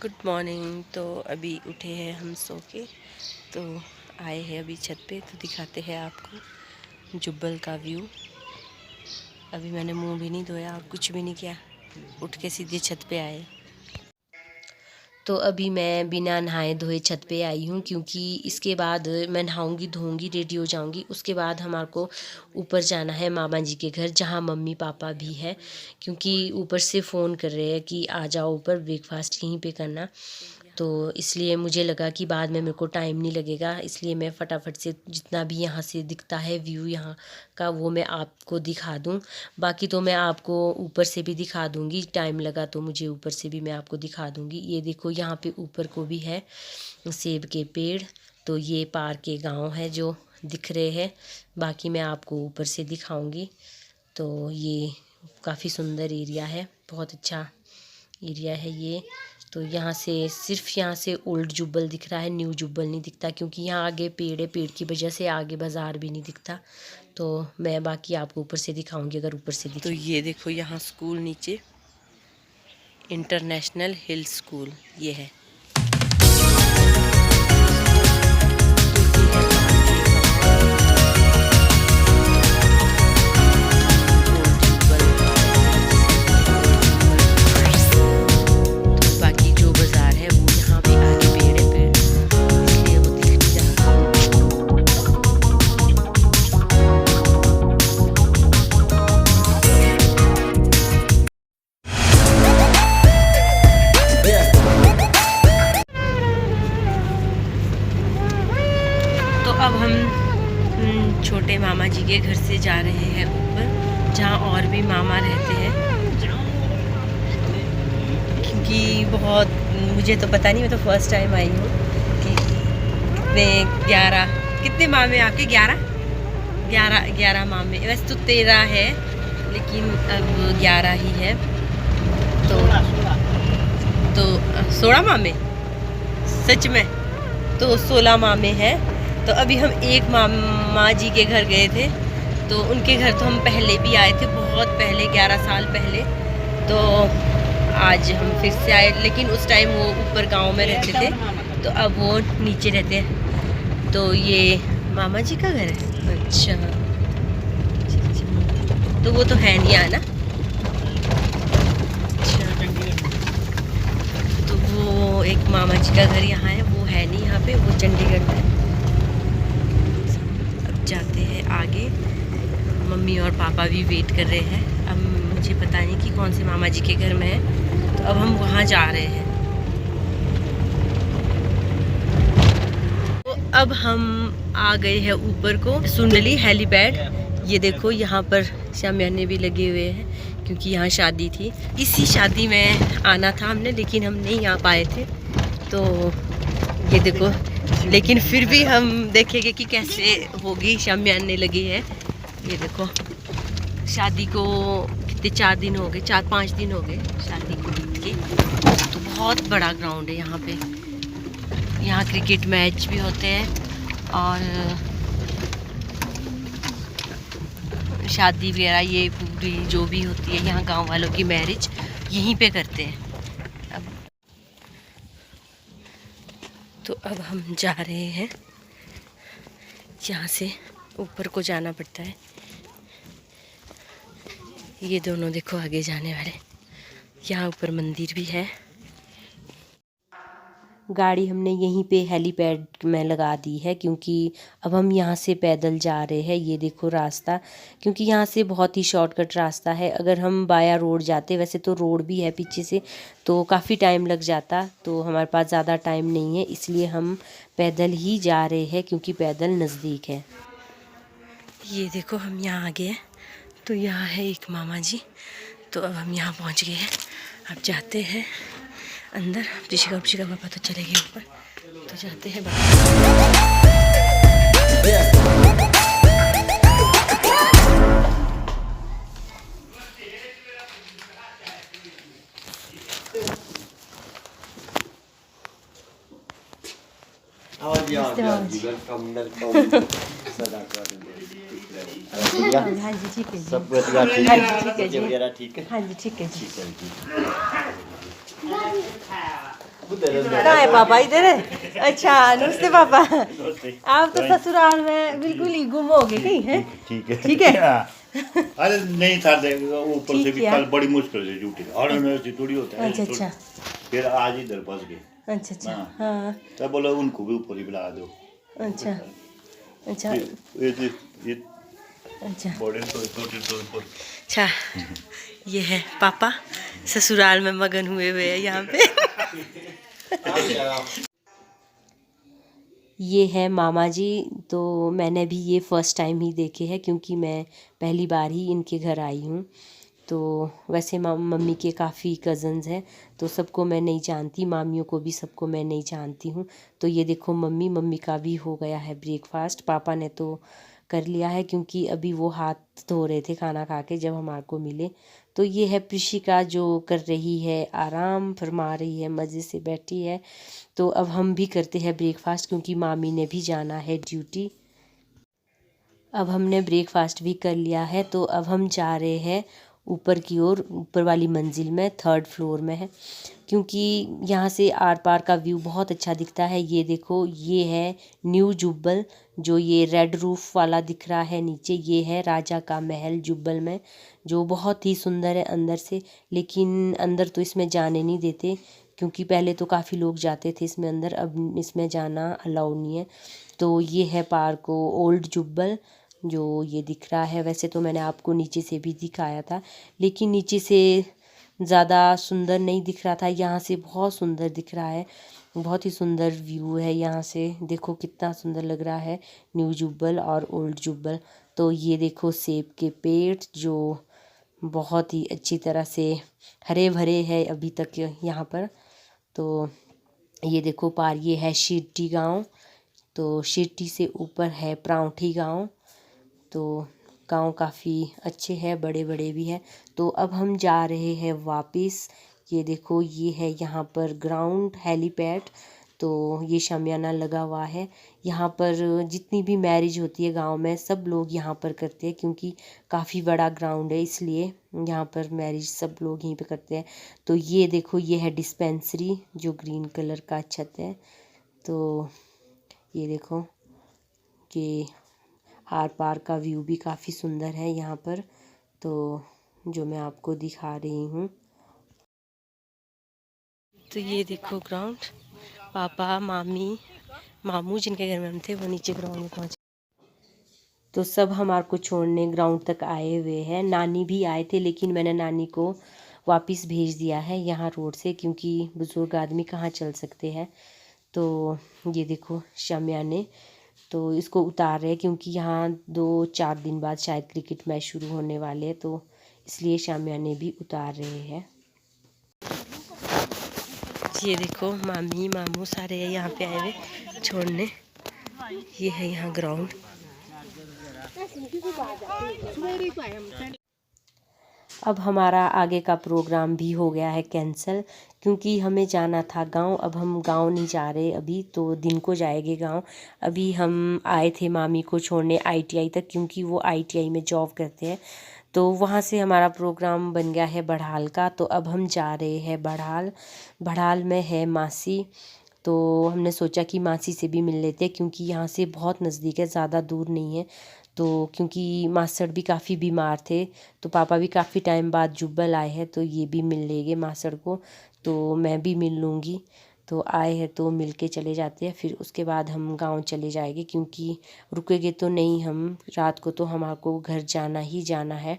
Good morning. तो अभी उठे हैं हम सो के, तो आए हैं अभी छत पे, तो दिखाते हैं आपको जुब्बल का व्यू। अभी मैंने मुंह भी नहीं धोया और कुछ भी नहीं किया, उठ के सीधे छत पे आए। तो अभी मैं बिना नहाए धोए छत पे आई हूँ, क्योंकि इसके बाद मैं नहाऊंगी धोऊंगी रेडी हो जाऊंगी। उसके बाद हमारे को ऊपर जाना है मामा जी के घर, जहाँ मम्मी पापा भी है, क्योंकि ऊपर से फ़ोन कर रहे हैं कि आ जाओ ऊपर, ब्रेकफास्ट यहीं पे करना। तो इसलिए मुझे लगा कि बाद में मेरे को टाइम नहीं लगेगा, इसलिए मैं फटाफट से जितना भी यहाँ से दिखता है व्यू यहाँ का वो मैं आपको दिखा दूँ। बाकी तो मैं आपको ऊपर से भी दिखा दूँगी, टाइम लगा तो मुझे ऊपर से भी मैं आपको दिखा दूँगी। ये देखो यहाँ पे ऊपर को भी है सेब के पेड़। तो ये पार के गाँव है जो दिख रहे हैं, बाकी मैं आपको ऊपर से दिखाऊँगी। तो ये काफ़ी सुंदर एरिया है, बहुत अच्छा एरिया है ये। तो यहाँ से सिर्फ यहाँ से ओल्ड जुब्बल दिख रहा है, न्यू जुब्बल नहीं दिखता, क्योंकि यहाँ आगे पेड़ है, पेड़ की वजह से आगे बाज़ार भी नहीं दिखता। तो मैं बाकी आपको ऊपर से दिखाऊंगी अगर ऊपर से दिखे। तो ये देखो यहाँ स्कूल नीचे, इंटरनेशनल हिल स्कूल ये है। अब हम छोटे मामा जी के घर से जा रहे हैं ऊपर, जहाँ और भी मामा रहते हैं, क्योंकि बहुत मुझे तो पता नहीं, मैं तो फर्स्ट टाइम आई हूँ कि कितने मामे आपके 11 मामे। वैसे तो 13 है, लेकिन अब 11 ही है। तो 16 मामे सच में, तो 16 मामे हैं। तो अभी हम एक मामा जी के घर गए थे, तो उनके घर तो हम पहले भी आए थे, बहुत पहले 11 साल पहले। तो आज हम फिर से आए, लेकिन उस टाइम वो ऊपर गांव में रहते थे, तो अब वो नीचे रहते हैं। तो ये मामा जी का घर है। अच्छा, तो वो तो है नहीं आना। अच्छा, तो वो एक मामा जी का घर यहाँ है, वो है नहीं यहाँ पे, वो चंडीगढ़ में। जाते हैं आगे, मम्मी और पापा भी वेट कर रहे हैं। अब मुझे पता नहीं कि कौन से मामा जी के घर में है, तो अब हम वहाँ जा रहे हैं। तो अब हम आ गए हैं ऊपर को, सुंडली हेलीपैड। ये देखो यहाँ पर शामियाने भी लगे हुए हैं, क्योंकि यहाँ शादी थी। इसी शादी में आना था हमने, लेकिन हम नहीं आ पाए थे। तो ये देखो, लेकिन फिर भी हम देखेंगे कि कैसे होगी, शामियाने लगी है। ये देखो, शादी को कितने 4 दिन हो गए, 4-5 दिन हो गए शादी को के। तो बहुत बड़ा ग्राउंड है यहाँ पे, यहाँ क्रिकेट मैच भी होते हैं और शादी वगैरह ये पूरी जो भी होती है यहाँ, गांव वालों की मैरिज यहीं पे करते हैं। तो अब हम जा रहे हैं, यहाँ से ऊपर को जाना पड़ता है। ये दोनों देखो आगे जाने वाले, यहाँ ऊपर मंदिर भी है। गाड़ी हमने यहीं पे हेलीपैड में लगा दी है, क्योंकि अब हम यहाँ से पैदल जा रहे हैं। ये देखो रास्ता, क्योंकि यहाँ से बहुत ही शॉर्टकट रास्ता है। अगर हम बाया रोड जाते, वैसे तो रोड भी है पीछे से, तो काफ़ी टाइम लग जाता, तो हमारे पास ज़्यादा टाइम नहीं है, इसलिए हम पैदल ही जा रहे हैं, क्योंकि पैदल नज़दीक है। ये देखो हम यहाँ आ गए हैं, तो यहाँ है एक मामा जी। तो अब हम यहाँ पहुँच गए हैं, अब जाते हैं अंदर। ऋषिका पापा तो चले गए ऊपर, तो जाते हैं हाँ जी ठीक है, सब बढ़िया ठीक है, हाँ जी ठीक है जी। कहाँ है पापा? इधर है। अच्छा नमस्ते पापा। आप तो ससुराल में बिल्कुल ही गुम हो गए कहीं हैं? ठीक है ठीक है। अरे नहीं था, ऊपर से भी कल बड़ी मुश्किल से छूटे और थोड़ी होता है। अच्छा फिर आज इधर फंस गए। अच्छा हाँ। तब बोला उनको भी ऊपर ही बुला दो। अच्छा ये अच्छा बॉर्डर तो ऊपर। अच्छा ये है पापा ससुराल में मगन हुए हुए हैं यहाँ पे। ये है मामा जी। तो मैंने भी ये फ़र्स्ट टाइम ही देखे हैं क्योंकि मैं पहली बार ही इनके घर आई हूँ। तो वैसे मम्मी के काफ़ी कज़न्स हैं तो सबको मैं नहीं जानती, मामियों को भी सबको मैं नहीं जानती हूँ। तो ये देखो मम्मी का भी हो गया है ब्रेकफास्ट। पापा ने तो कर लिया है क्योंकि अभी वो हाथ धो रहे थे खाना खा के जब हमारे को मिले। तो ये है प्रिशिका जो कर रही है, आराम फरमा रही है, मज़े से बैठी है। तो अब हम भी करते हैं ब्रेकफास्ट क्योंकि मामी ने भी जाना है ड्यूटी। अब हमने ब्रेकफास्ट भी कर लिया है तो अब हम जा रहे हैं ऊपर की ओर, ऊपर वाली मंजिल में, 3rd फ्लोर में है क्योंकि यहाँ से आर पार का व्यू बहुत अच्छा दिखता है। ये देखो ये है न्यू जुब्बल, जो ये रेड रूफ वाला दिख रहा है नीचे, ये है राजा का महल जुब्बल में, जो बहुत ही सुंदर है अंदर से। लेकिन अंदर तो इसमें जाने नहीं देते क्योंकि पहले तो काफ़ी लोग जाते थे इसमें अंदर, अब इसमें जाना अलाउ नहीं है। तो ये है पार्क ओल्ड जुब्बल जो ये दिख रहा है। वैसे तो मैंने आपको नीचे से भी दिखाया था लेकिन नीचे से ज़्यादा सुंदर नहीं दिख रहा था, यहाँ से बहुत सुंदर दिख रहा है। बहुत ही सुंदर व्यू है यहाँ से, देखो कितना सुंदर लग रहा है न्यू जुब्बल और ओल्ड जुब्बल। तो ये देखो सेब के पेड़ जो बहुत ही अच्छी तरह से हरे भरे है अभी तक यहाँ पर। तो ये देखो पार, ये है शिरटी गांव। तो शिरटी से ऊपर है प्राउठी गांव। तो गांव काफ़ी अच्छे हैं, बड़े बड़े भी हैं। तो अब हम जा रहे हैं वापस। ये देखो ये है यहाँ पर ग्राउंड, हेलीपैड। तो ये शामियाना लगा हुआ है। यहाँ पर जितनी भी मैरिज होती है गांव में सब लोग यहाँ पर करते हैं क्योंकि काफ़ी बड़ा ग्राउंड है, इसलिए यहाँ पर मैरिज सब लोग यहीं पे करते हैं। तो ये देखो ये है डिस्पेंसरी जो ग्रीन कलर का छत है। तो ये देखो कि आर पार का व्यू भी काफ़ी सुंदर है यहाँ पर, तो जो मैं आपको दिखा रही हूँ। तो ये देखो ग्राउंड, पापा मामी मामू जिनके घर में हम थे वो नीचे ग्राउंड में पहुँचे। तो सब हमारे को छोड़ने ग्राउंड तक आए हुए हैं। नानी भी आए थे लेकिन मैंने नानी को वापस भेज दिया है यहाँ रोड से क्योंकि बुज़ुर्ग आदमी कहाँ चल सकते हैं। तो ये देखो शामियाने, तो इसको उतार रहे हैं क्योंकि यहाँ 2-4 दिन बाद शायद क्रिकेट मैच शुरू होने वाले हैं, तो इसलिए शामियाने भी उतार रहे हैं। ये देखो मामी मामू सारे यहाँ पे आए हुए छोड़ने। ये है यहाँ ग्राउंड। अब हमारा आगे का प्रोग्राम भी हो गया है कैंसिल क्योंकि हमें जाना था गांव। अब हम गांव नहीं जा रहे अभी, तो दिन को जाएंगे गांव। अभी हम आए थे मामी को छोड़ने ITI तक क्योंकि वो ITI में जॉब करते हैं। तो वहाँ से हमारा प्रोग्राम बन गया है बढ़ाल का। तो अब हम जा रहे हैं बढ़ाल। बढ़ाल में है मासी, तो हमने सोचा कि मासी से भी मिल लेते हैं क्योंकि यहाँ से बहुत नज़दीक है, ज़्यादा दूर नहीं है। तो क्योंकि मासड़ भी काफ़ी बीमार थे तो पापा भी काफ़ी टाइम बाद जुब्बल आए हैं तो ये भी मिल लेंगे मासड़ को, तो मैं भी मिल लूँगी। तो आए हैं तो मिल के चले जाते हैं, फिर उसके बाद हम गांव चले जाएंगे क्योंकि रुकेंगे तो नहीं हम रात को, तो हमारे को घर जाना ही जाना है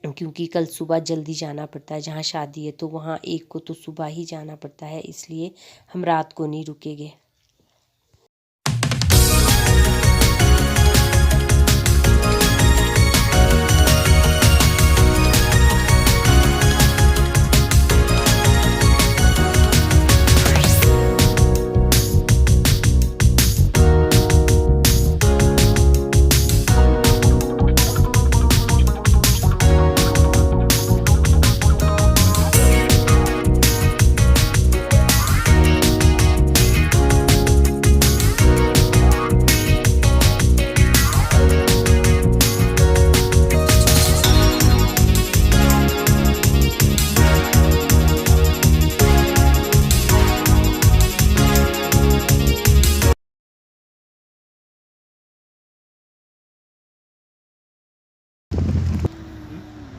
क्योंकि कल सुबह जल्दी जाना पड़ता है। जहाँ शादी है तो वहाँ एक को तो सुबह ही जाना पड़ता है, इसलिए हम रात को नहीं रुकेंगे।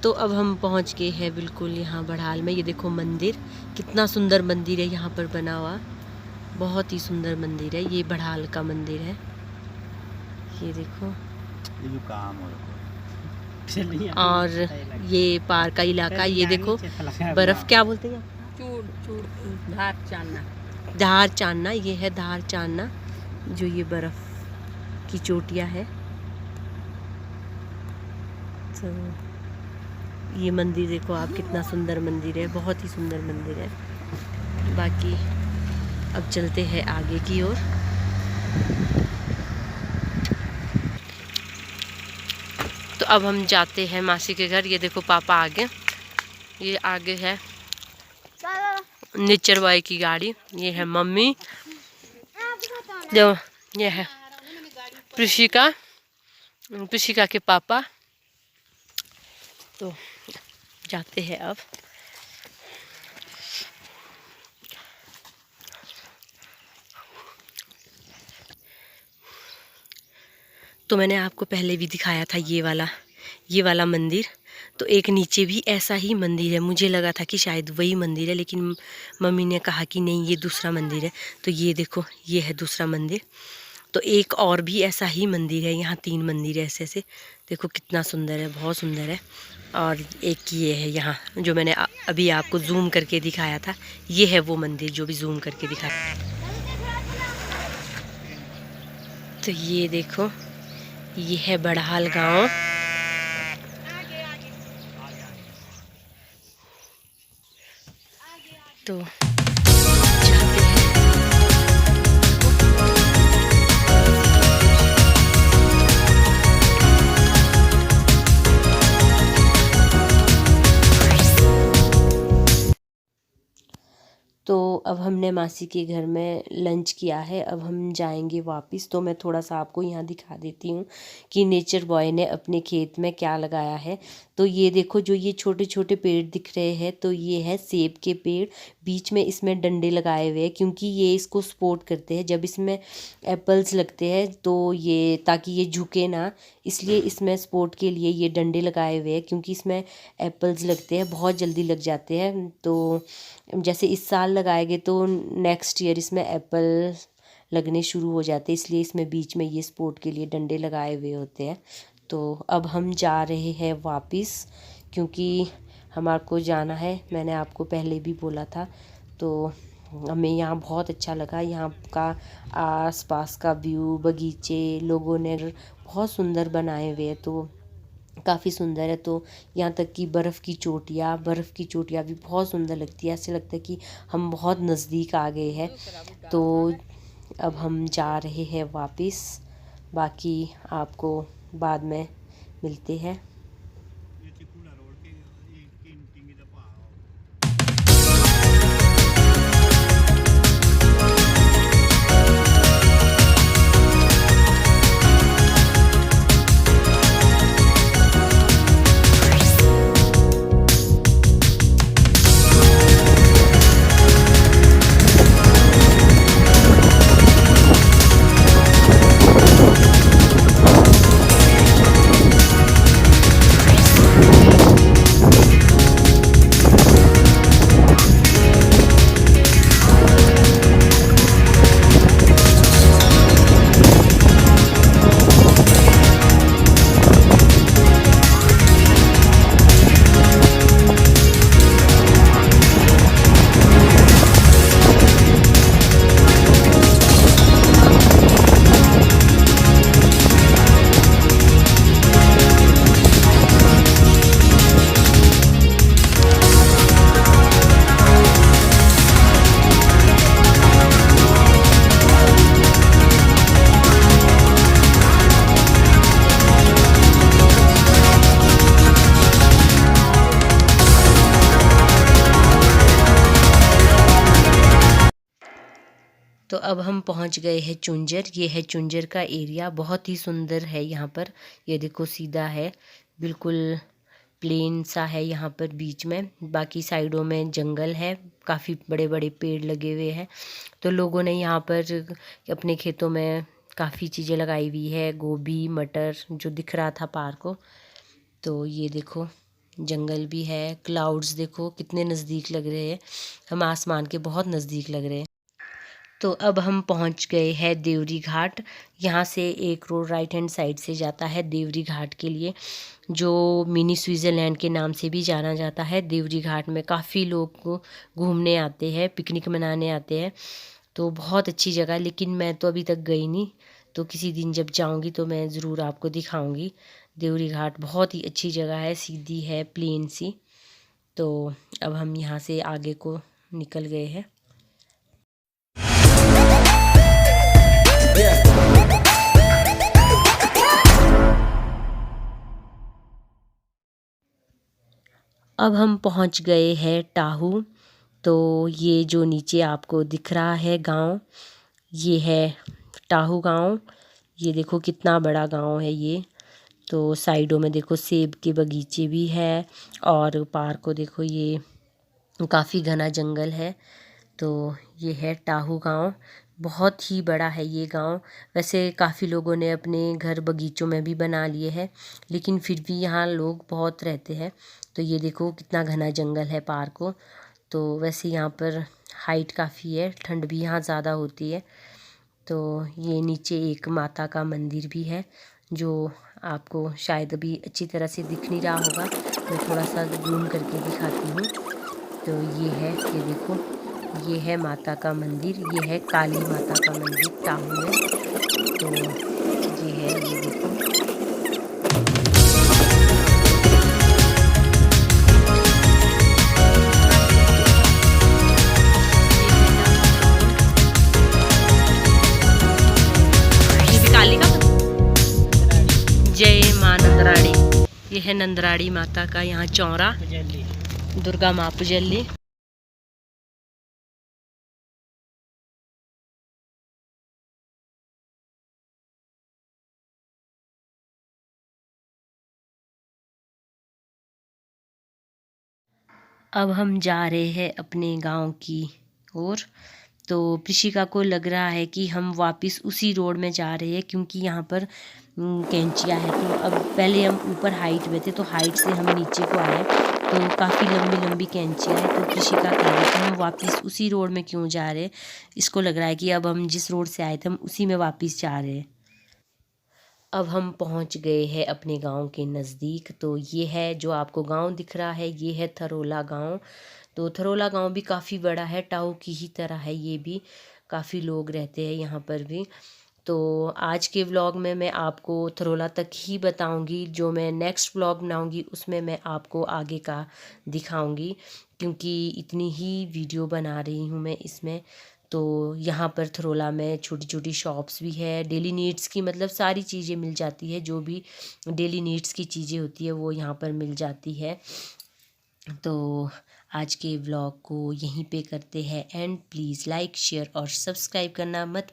तो अब हम पहुंच गए हैं बिल्कुल यहाँ बढ़ाल में। ये देखो मंदिर, कितना सुंदर मंदिर है यहाँ पर बना हुआ, बहुत ही सुंदर मंदिर है। ये बढ़ाल का मंदिर है, ये देखो। ये जो काम हो और ये पार का इलाका, ये देखो बर्फ, क्या बोलते हैं, धार चानना। धार चानना, ये है धार चानना, जो ये बर्फ की चोटियाँ है। तो ये मंदिर देखो आप, कितना सुंदर मंदिर है, बहुत ही सुंदर मंदिर है। बाकी अब चलते हैं आगे की ओर। तो अब हम जाते हैं मासी के घर। ये देखो पापा आगे, ये आगे है नेचर बॉय की गाड़ी, ये है मम्मी, जो ये है प्रिशिका, प्रिशिका के पापा। तो जाते हैं अब। तो मैंने आपको पहले भी दिखाया था ये वाला मंदिर। तो एक नीचे भी ऐसा ही मंदिर है, मुझे लगा था कि शायद वही मंदिर है, लेकिन मम्मी ने कहा कि नहीं ये दूसरा मंदिर है। तो ये देखो, ये है दूसरा मंदिर। तो एक और भी ऐसा ही मंदिर है, यहाँ 3 मंदिर है ऐसे ऐसे। देखो कितना सुंदर है, बहुत सुंदर है। और एक ये है यहाँ, जो मैंने अभी आपको जूम करके दिखाया था, ये है वो मंदिर जो भी जूम करके दिखाया। तो ये देखो, ये है बढ़ाल गांव। तो तो अब हमने मासी के घर में लंच किया है, अब हम जाएंगे वापस। तो मैं थोड़ा सा आपको यहाँ दिखा देती हूँ कि नेचर बॉय ने अपने खेत में क्या लगाया है। तो ये देखो, जो ये छोटे छोटे पेड़ दिख रहे हैं, तो ये है सेब के पेड़। बीच में इसमें डंडे लगाए हुए हैं, क्योंकि ये इसको सपोर्ट करते हैं। जब इसमें एप्पल्स लगते हैं तो ये, ताकि ये झुके ना, इसलिए इसमें सपोर्ट के लिए ये डंडे लगाए हुए हैं। क्योंकि इसमें एप्पल्स लगते हैं, बहुत जल्दी लग जाते हैं। तो जैसे इस साल लगाए गए तो नेक्स्ट ईयर इसमें एप्पल लगने शुरू हो जाते हैं, इसलिए इसमें बीच में ये सपोर्ट के लिए डंडे लगाए हुए होते हैं। तो अब हम जा रहे हैं वापस, क्योंकि हमारे को जाना है, मैंने आपको पहले भी बोला था। तो हमें यहाँ बहुत अच्छा लगा, यहाँ का आसपास का व्यू, बगीचे लोगों ने बहुत सुंदर बनाए हुए हैं, तो काफ़ी सुंदर है। तो यहाँ तक कि बर्फ़ की चोटियाँ भी बहुत सुंदर लगती है, ऐसे लगता है कि हम बहुत नज़दीक आ गए हैं। तो अब हम जा रहे हैं वापस, बाकी आपको बाद में मिलते हैं। तो अब हम पहुंच गए हैं चुंजर। ये है चुंजर का एरिया, बहुत ही सुंदर है यहाँ पर। ये देखो सीधा है, बिल्कुल प्लेन सा है यहाँ पर बीच में, बाकी साइडों में जंगल है, काफ़ी बड़े बड़े पेड़ लगे हुए हैं। तो लोगों ने यहाँ पर अपने खेतों में काफ़ी चीज़ें लगाई हुई है, गोभी, मटर, जो दिख रहा था पार को। तो ये देखो, जंगल भी है, क्लाउड्स देखो कितने नज़दीक लग रहे हैं, हम आसमान के बहुत नज़दीक लग रहे हैं। तो अब हम पहुंच गए हैं देवरी घाट। यहाँ से एक रोड राइट हैंड साइड से जाता है देवरी घाट के लिए, जो मिनी स्विट्ज़रलैंड के नाम से भी जाना जाता है। देवरी घाट में काफ़ी लोग घूमने आते हैं, पिकनिक मनाने आते हैं, तो बहुत अच्छी जगह है। लेकिन मैं तो अभी तक गई नहीं, तो किसी दिन जब जाऊंगी तो मैं ज़रूर आपको दिखाऊंगी। देवरी घाट बहुत ही अच्छी जगह है, सीधी है, प्लेन सी। तो अब हम यहाँ से आगे को निकल गए हैं। अब हम पहुंच गए हैं टाहू। तो ये जो नीचे आपको दिख रहा है गांव, ये है टाहू गांव। ये देखो कितना बड़ा गांव है ये। तो साइडों में देखो सेब के बगीचे भी है, और पार को देखो ये काफ़ी घना जंगल है। तो ये है टाहू गांव, बहुत ही बड़ा है ये गांव। वैसे काफ़ी लोगों ने अपने घर बगीचों में भी बना लिए हैं, लेकिन फिर भी यहाँ लोग बहुत रहते हैं। तो ये देखो कितना घना जंगल है पार को। तो वैसे यहाँ पर हाइट काफ़ी है, ठंड भी यहाँ ज़्यादा होती है। तो ये नीचे एक माता का मंदिर भी है, जो आपको शायद अभी अच्छी तरह से दिख नहीं रहा होगा, तो थोड़ा सा जूम करके दिखाती हूँ। तो ये है, ये देखो, ये है माता का मंदिर, ये है काली माता का मंदिर टाहू में। तो ये है, ये देखो। जय माँ नंदराड़ी। ये है नंदराड़ी माता का यहाँ चौरा, दुर्गा माँ पुजल्ली। अब हम जा रहे हैं अपने गांव की ओर। तो प्रिशिका को लग रहा है कि हम वापस उसी रोड में जा रहे हैं, क्योंकि यहाँ पर कैंचिया है। तो अब पहले हम ऊपर हाइट में थे, तो हाइट से हम नीचे को आए, तो काफ़ी लंबी लंबी कैंचिया है। तो प्रिशिका कह रही है कि हम वापस उसी रोड में क्यों जा रहे हैं। इसको लग रहा है कि अब हम जिस रोड से आए थे हम उसी में वापस जा रहे हैं। अब हम पहुंच गए हैं अपने गांव के नज़दीक। तो ये है जो आपको गांव दिख रहा है, ये है थरोला गांव। तो थरोला गांव भी काफ़ी बड़ा है, टाऊ की ही तरह है ये भी, काफ़ी लोग रहते हैं यहाँ पर भी। तो आज के व्लॉग में मैं आपको थरोला तक ही बताऊंगी, जो मैं नेक्स्ट व्लॉग बनाऊंगी उसमें मैं आपको आगे का दिखाऊंगी, क्योंकि इतनी ही वीडियो बना रही हूँ मैं इसमें। तो यहाँ पर थरोला में छोटी छोटी शॉप्स भी है, डेली नीड्स की, मतलब सारी चीज़ें मिल जाती है, जो भी डेली नीड्स की चीज़ें होती है वो यहाँ पर मिल जाती है। तो आज के व्लॉग को यहीं पे करते हैं एंड। प्लीज़ लाइक, शेयर और सब्सक्राइब करना मत